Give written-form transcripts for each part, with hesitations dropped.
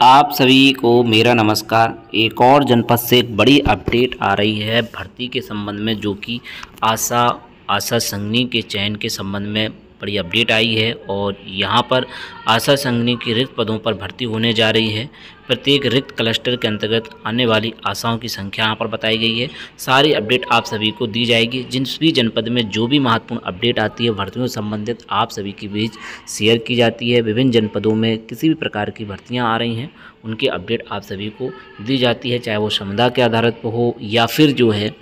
आप सभी को मेरा नमस्कार। एक और जनपद से एक बड़ी अपडेट आ रही है भर्ती के संबंध में, जो कि आशा संघनी के चयन के संबंध में बड़ी अपडेट आई है। और यहाँ पर आशा संघनी की रिक्त पदों पर भर्ती होने जा रही है। प्रत्येक रिक्त क्लस्टर के अंतर्गत आने वाली आशाओं की संख्या यहाँ पर बताई गई है। सारी अपडेट आप सभी को दी जाएगी। जिस भी जनपद में जो भी महत्वपूर्ण अपडेट आती है भर्तियों से संबंधित आप सभी के बीच शेयर की जाती है। विभिन्न जनपदों में किसी भी प्रकार की भर्तियाँ आ रही हैं उनकी अपडेट आप सभी को दी जाती है, चाहे वो समुदाय के आधार पर हो या फिर जो है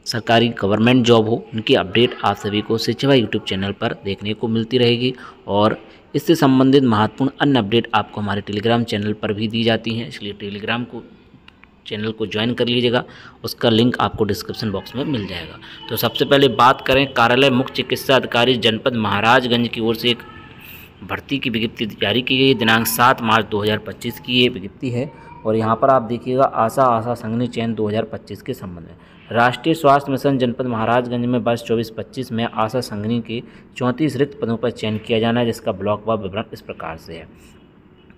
सरकारी गवर्नमेंट जॉब हो। उनकी अपडेट आप सभी को शिक्षा यूट्यूब चैनल पर देखने को मिलती रहेगी। और इससे संबंधित महत्वपूर्ण अन्य अपडेट आपको हमारे टेलीग्राम चैनल पर भी दी जाती हैं, इसलिए टेलीग्राम चैनल को ज्वाइन कर लीजिएगा। उसका लिंक आपको डिस्क्रिप्शन बॉक्स में मिल जाएगा। तो सबसे पहले बात करें, कार्यालय मुख्य चिकित्सा अधिकारी जनपद महाराजगंज की ओर से एक भर्ती की विज्ञप्ति जारी की गई। दिनांक 7 मार्च 2025 की ये विज्ञप्ति है। और यहाँ पर आप देखिएगा आशा संघनी चयन 2025 के संबंध में राष्ट्रीय स्वास्थ्य मिशन जनपद महाराजगंज में वर्ष 24-25 में आशा संघनी के 34 रिक्त पदों पर चयन किया जाना है, जिसका ब्लॉक व विवरण इस प्रकार से है।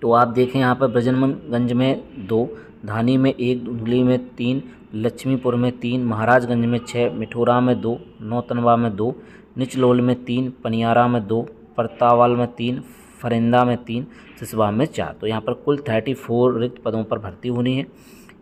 तो आप देखें यहाँ पर ब्रजनगंज में 2, धानी में 1, धुंधली में 3, लक्ष्मीपुर में 3, महाराजगंज में 6, मिठोरा में 2, नौतनवा में 2, निचलोल में 3, पनियारा में 2, परतावाल में 3, फरिंदा में 3, सिसवा में 4। तो यहाँ पर कुल 34 रिक्त पदों पर भर्ती होनी है।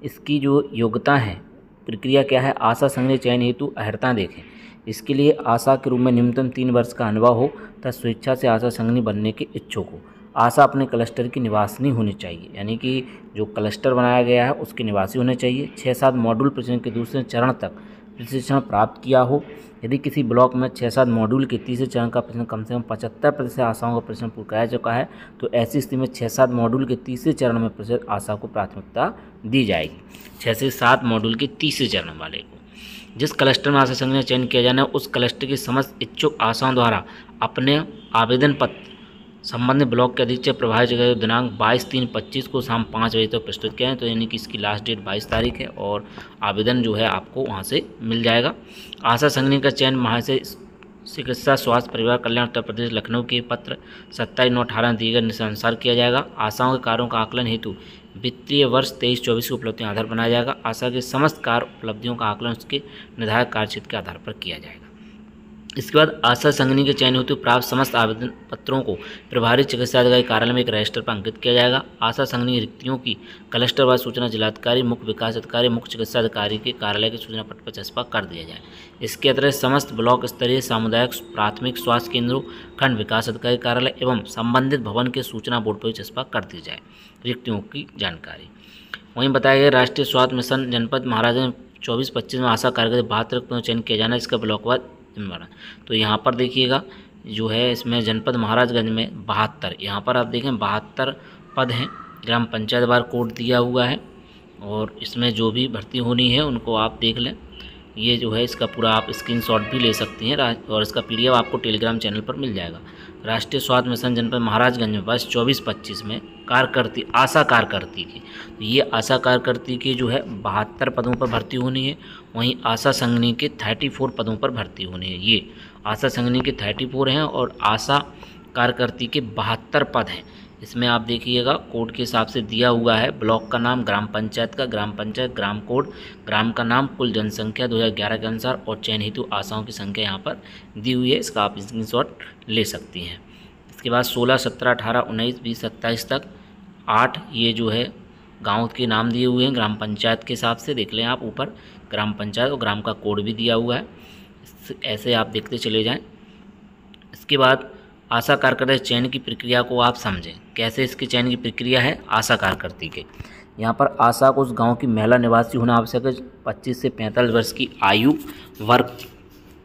इसकी जो योग्यता है, प्रक्रिया क्या है, आशा संघनी चयन हेतु अर्हता देखें। इसके लिए आशा के रूप में न्यूनतम 3 वर्ष का अनुभव हो तथा स्वेच्छा से आशा संघनी बनने के इच्छुक हो। आशा अपने क्लस्टर की निवासिनी होनी चाहिए, यानी कि जो क्लस्टर बनाया गया है उसके निवासी होने चाहिए। 6-7 मॉड्यूल प्रशिक्षण के दूसरे चरण तक प्रशिक्षण प्राप्त किया हो। यदि किसी ब्लॉक में 6-7 मॉड्यूल के तीसरे चरण का प्रशिक्षण कम से कम 75% आशाओं का प्रशिक्षण पूरा किया चुका है, तो ऐसी स्थिति में 6-7 मॉड्यूल के तीसरे चरण में प्रशिक्षित आशा को प्राथमिकता दी जाएगी। 6 से 7 मॉड्यूल के तीसरे चरण वाले को जिस क्लस्टर में आशा संघनी चयन किया जाना है उस क्लस्टर की समस्त इच्छुक आशाओं द्वारा अपने आवेदन पत्र संबंधित ब्लॉक के अधीक्षक प्रभारी जगह दिनांक 22/3/25 को शाम 5 बजे तक प्रस्तुत किया है। तो यानी कि इसकी लास्ट डेट 22 तारीख है और आवेदन जो है आपको वहां से मिल जाएगा। आशा संघनी का चयन महाशय चिकित्सा स्वास्थ्य परिवार कल्याण उत्तर प्रदेश लखनऊ के पत्र 27/9/18 दिए गए निशानुसार किया जाएगा। आशाओं के कार्यों का आकलन हेतु वित्तीय वर्ष 23-24 की उपलब्धियों आधार बनाया जाएगा। आशा के समस्त कार्य उपलब्धियों का आकलन उसके निर्धारित कार्यक्षेत्र के आधार पर किया जाएगा। इसके बाद आशा संघनी के चयन हेतु प्राप्त समस्त आवेदन पत्रों को प्रभारी चिकित्सा अधिकारी कार्यालय में एक रजिस्टर पर अंकित किया जाएगा। आशा संघनी रिक्तियों की क्लस्टरवार सूचना जिलाधिकारी, मुख्य विकास अधिकारी, मुख्य चिकित्सा अधिकारी के कार्यालय के सूचना पट पर चस्पा कर दिया जाए। इसके अतिरिक्त समस्त ब्लॉक स्तरीय सामुदायिक प्राथमिक स्वास्थ्य केंद्रों, खंड विकास अधिकारी कार्यालय एवं संबंधित भवन के सूचना बोर्ड पर चस्पा कर दी जाए रिक्तियों की जानकारी। वहीं बताया गया राष्ट्रीय स्वास्थ्य मिशन जनपद महाराजगंज 24-25 में आशा कार्यकर्ता 72 रिक्त पदों चयन किया जाना है, इसका ब्लॉकवार। तो यहाँ पर देखिएगा जो है इसमें जनपद महाराजगंज में 72, यहाँ पर आप देखें 72 पद हैं। ग्राम पंचायत वार कोड दिया हुआ है और इसमें जो भी भर्ती होनी है उनको आप देख लें। ये जो है इसका पूरा आप स्क्रीनशॉट भी ले सकती हैं और इसका PDF आपको टेलीग्राम चैनल पर मिल जाएगा। राष्ट्रीय स्वास्थ्य मिशन जनपद महाराजगंज में वर्ष 24-25 में आशा कार्यकर्ती की, तो ये आशा कार्यकर्ती की जो है 72 पदों पर भर्ती होनी है। वहीं आशा संघनी के 34 पदों पर भर्ती होनी है। ये आशा संघनी के 34 हैं और आशा कार्यकर्ती के 72 पद हैं। इसमें आप देखिएगा कोड के हिसाब से दिया हुआ है, ब्लॉक का नाम, ग्राम पंचायत का, ग्राम पंचायत, ग्राम कोड, ग्राम का नाम, कुल जनसंख्या 2011 के अनुसार और चयन हेतु आशाओं की संख्या यहाँ पर दी हुई है। इसका आप स्क्रीनशॉट ले सकती हैं। इसके बाद 16, 17, 18, 19, 20, 27 तक 8 ये जो है गाँव के नाम दिए हुए हैं ग्राम पंचायत के हिसाब से। देख लें आप ऊपर ग्राम पंचायत और ग्राम का कोड भी दिया हुआ है, ऐसे आप देखते चले जाएँ। इसके बाद आशा कार्यकर्ता चयन की प्रक्रिया को आप समझें, कैसे इसके चयन की प्रक्रिया है आशा कार्यकर्ती के। यहाँ पर आशा को उस गांव की महिला निवासी होना आवश्यक है। 25 से 45 वर्ष की आयु वर्ग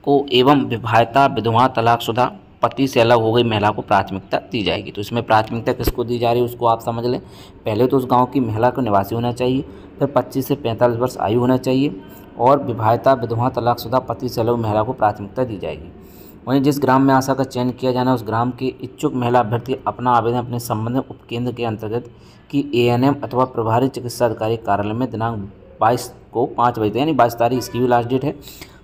को एवं विवाहिता, विधवा, तलाकशुदा, पति से अलग हो गई महिला को प्राथमिकता दी जाएगी। तो इसमें प्राथमिकता किसको दी जा रही है उसको आप समझ लें। पहले तो उस गाँव की महिला को निवासी होना चाहिए, फिर 25 से 45 वर्ष आयु होना चाहिए और विवाहिता, विधवा, तलाकशुदा, पति से अलग महिला को प्राथमिकता दी जाएगी। वहीं जिस ग्राम में आशा का चयन किया जाना है उस ग्राम के इच्छुक महिला अभ्यर्थी अपना आवेदन अपने संबंधित उपकेंद्र के अंतर्गत की ANM अथवा प्रभारी चिकित्सा अधिकारी कार्यालय में दिनांक 22 को 5 बजे, यानी 22 तारीख इसकी भी लास्ट डेट है।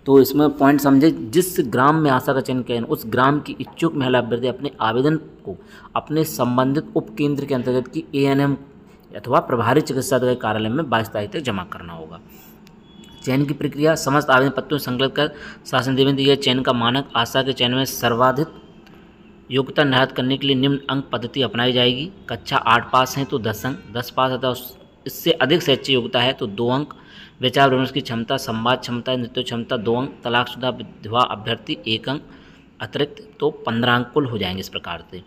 तो इसमें पॉइंट समझे, जिस ग्राम में आशा का चयन किया उस ग्राम की इच्छुक महिला अभ्यर्थी अपने आवेदन को अपने संबंधित उपकेंद्र के अंतर्गत की ANM अथवा प्रभारी चिकित्सा अधिकारी कार्यालय में 22 तारीख तक जमा करना होगा। चयन की प्रक्रिया, समस्त आवेदन पत्रों संकलित कर शासन देवेंद्र दिए गए चयन का मानक आशा के चयन में सर्वाधिक योग्यता निर्धारित करने के लिए निम्न अंक पद्धति अपनाई जाएगी। कक्षा 8 पास हैं तो 10 अंक, 10 पास अथवा इससे अधिक शैक्षिक योग्यता है तो 2 अंक, विचार विमर्श की क्षमता, संवाद क्षमता, नेतृत्व क्षमता 2 अंक, तलाकशुदा विधवा अभ्यर्थी 1 अंक अतिरिक्त तो 15 अंक कुल हो जाएंगे इस प्रकार से।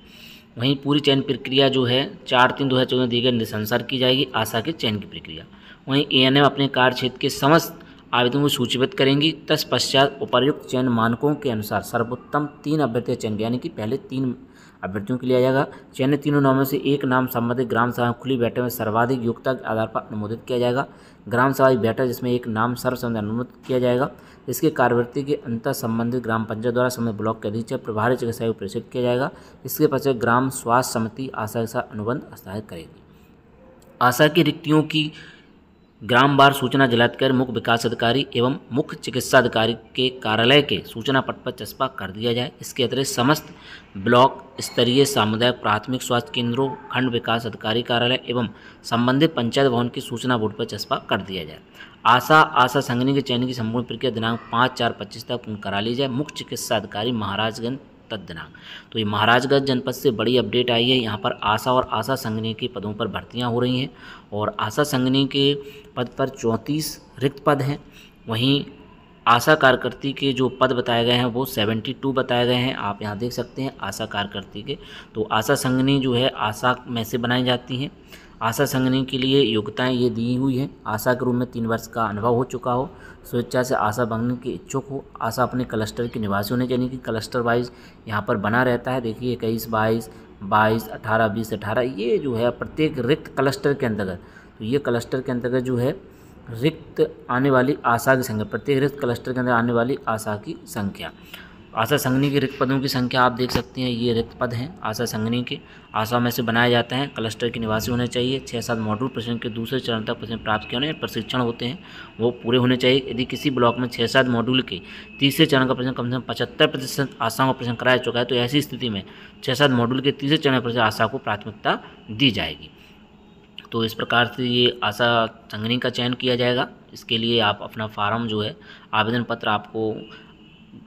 वहीं पूरी चयन प्रक्रिया जो है 4/3/2014 दिए गए निर्देशानुसार की जाएगी आशा के चयन की प्रक्रिया। वहीं एएनएम अपने कार्य क्षेत्र के समस्त आवेदनों को सूचीबद्ध करेंगी। तत्पश्चात उपर्युक्त चयन मानकों के अनुसार सर्वोत्तम 3 अभ्यर्थी चयन, यानी कि पहले 3 अभ्यर्थियों के लिए आ जाएगा। चयनित तीनों नामों से एक नाम संबंधित ग्राम सभा खुली बैठक में सर्वाधिक योग्यता के आधार पर अनुमोदित किया जाएगा। ग्राम सभा बैठक जिसमें एक नाम सर्वसम्मति अनुमोदित किया जाएगा। इसके कार्यवृत्ति के अंतर संबंधित ग्राम पंचायत द्वारा संबंधित ब्लॉक के अधीक्षक प्रभारी चिकित्सा को प्रेषित किया जाएगा। इसके पश्चात ग्राम स्वास्थ्य समिति आशा के साथ अनुबंध हस्ताक्षर करेगी। आशा की रिक्तियों की ग्राम वार सूचना जिलाधिकारी, मुख्य विकास अधिकारी एवं मुख्य चिकित्सा अधिकारी के कार्यालय के सूचना पट पर चस्पा कर दिया जाए। इसके अतिरिक्त समस्त ब्लॉक स्तरीय सामुदायिक प्राथमिक स्वास्थ्य केंद्रों, खंड विकास अधिकारी कार्यालय एवं संबंधित पंचायत भवन की सूचना बोर्ड पर चस्पा कर दिया जाए। आशा संघनी के चयन की संपूर्ण प्रक्रिया दिनांक 5/4/25 तक पूर्ण करा ली जाए। मुख्य चिकित्सा अधिकारी महाराजगंज दिनांक। तो ये महाराजगंज जनपद से बड़ी अपडेट आई है। यहाँ पर आशा और आशा संघनी के पदों पर भर्तियाँ हो रही हैं और आशा संघनी के पद पर 34 रिक्त पद हैं। वहीं आशा कार्यकर्ती के जो पद बताए गए हैं वो 72 बताए गए हैं। आप यहाँ देख सकते हैं आशा कार्यकर्ती के। तो आशा संघनी जो है आशा में से बनाई जाती हैं। आशा संघनी के लिए योग्यताएं ये दी हुई हैं। आशा के रूप में 3 वर्ष का अनुभव हो चुका हो, स्वेच्छा से आशा बनने के इच्छुक हो, आशा अपने क्लस्टर के निवासी होने चाहिए कि क्लस्टर वाइज यहाँ पर बना रहता है। देखिए 21, 22, 22, 18, 20, 18 ये जो है प्रत्येक रिक्त क्लस्टर के अंतर्गत। तो ये क्लस्टर के अंतर्गत जो है रिक्त आने वाली आशा की संख्या, प्रत्येक रिक्त क्लस्टर के अंदर आने वाली आशा की संख्या। आशा संघनी के रिक्त पदों की संख्या आप देख सकते हैं। ये रिक्त पद हैं आशा संघनी के। आशा में से बनाए जाते हैं। क्लस्टर के निवासी होने चाहिए। 6-7 मॉड्यूल प्रशिक्षण के दूसरे चरण तक प्रशिक्षण प्राप्त किए होने, प्रशिक्षण होते हैं वो पूरे होने चाहिए। यदि किसी ब्लॉक में 6-7 मॉड्यूल के तीसरे चरण का प्रशिक्षण कम से कम 75% आशाओं का प्रशिक्षण कराया चुका है तो ऐसी स्थिति में 6-7 मॉड्यूल के तीसरे चरण पर आशा को प्राथमिकता दी जाएगी। तो इस प्रकार से ये आशा संघनी का चयन किया जाएगा। इसके लिए आप अपना फार्म जो है आवेदन पत्र आपको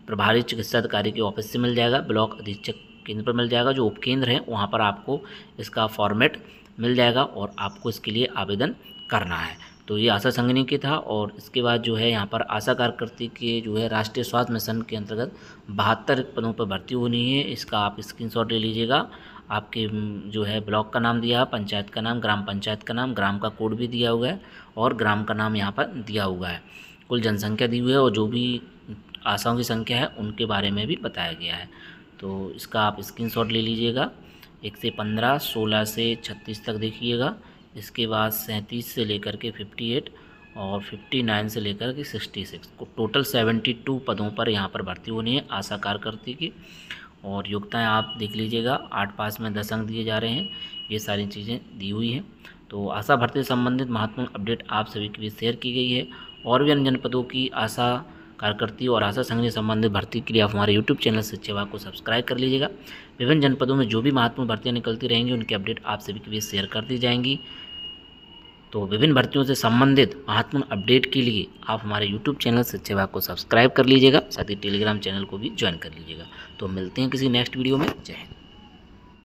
प्रभारी चिकित्सा अधिकारी के ऑफिस से मिल जाएगा, ब्लॉक अधीक्षक केंद्र पर मिल जाएगा। जो उपकेंद्र हैं वहाँ पर आपको इसका फॉर्मेट मिल जाएगा और आपको इसके लिए आवेदन करना है। तो ये आशा संघनी के था। और इसके बाद जो है यहाँ पर आशा कार्यकर्ती के जो है राष्ट्रीय स्वास्थ्य मिशन के अंतर्गत 72 पदों पर भर्ती होनी है। इसका आप स्क्रीनशॉट ले लीजिएगा। आपके जो है ब्लॉक का नाम दिया है, पंचायत का नाम, ग्राम पंचायत का नाम, ग्राम का कोड भी दिया हुआ है और ग्राम का नाम यहाँ पर दिया हुआ है। कुल जनसंख्या दी हुई है और जो भी आशाओं की संख्या है उनके बारे में भी बताया गया है। तो इसका आप स्क्रीनशॉट ले लीजिएगा। 1 से 15, 16 से 36 तक देखिएगा। इसके बाद 37 से लेकर के 58 और 59 से लेकर के 66 को टोटल 72 पदों पर यहाँ पर भर्ती होनी है आशा कार्यकर्ती की। और योग्यताएँ आप देख लीजिएगा। 8 पास में 10 अंक दिए जा रहे हैं। ये सारी चीज़ें दी हुई हैं। तो आशा भर्ती से संबंधित महत्वपूर्ण अपडेट आप सभी के बीच शेयर की गई है। और भी अन्य जनपदों की आशा कार्यकर्ती और आशा संघ से संबंधित भर्ती के लिए आप हमारे YouTube चैनल शिक्षा विभाग को सब्सक्राइब कर लीजिएगा। विभिन्न जनपदों में जो भी महत्वपूर्ण भर्तियाँ निकलती रहेंगी उनकी अपडेट आप सभी के बीच शेयर कर दी जाएंगी। तो विभिन्न भर्तियों से संबंधित महत्वपूर्ण अपडेट के लिए आप हमारे YouTube चैनल शिक्षा विभाग को सब्सक्राइब कर लीजिएगा। साथ ही टेलीग्राम चैनल को भी ज्वाइन कर लीजिएगा। तो मिलते हैं किसी नेक्स्ट वीडियो में। जय हिंद।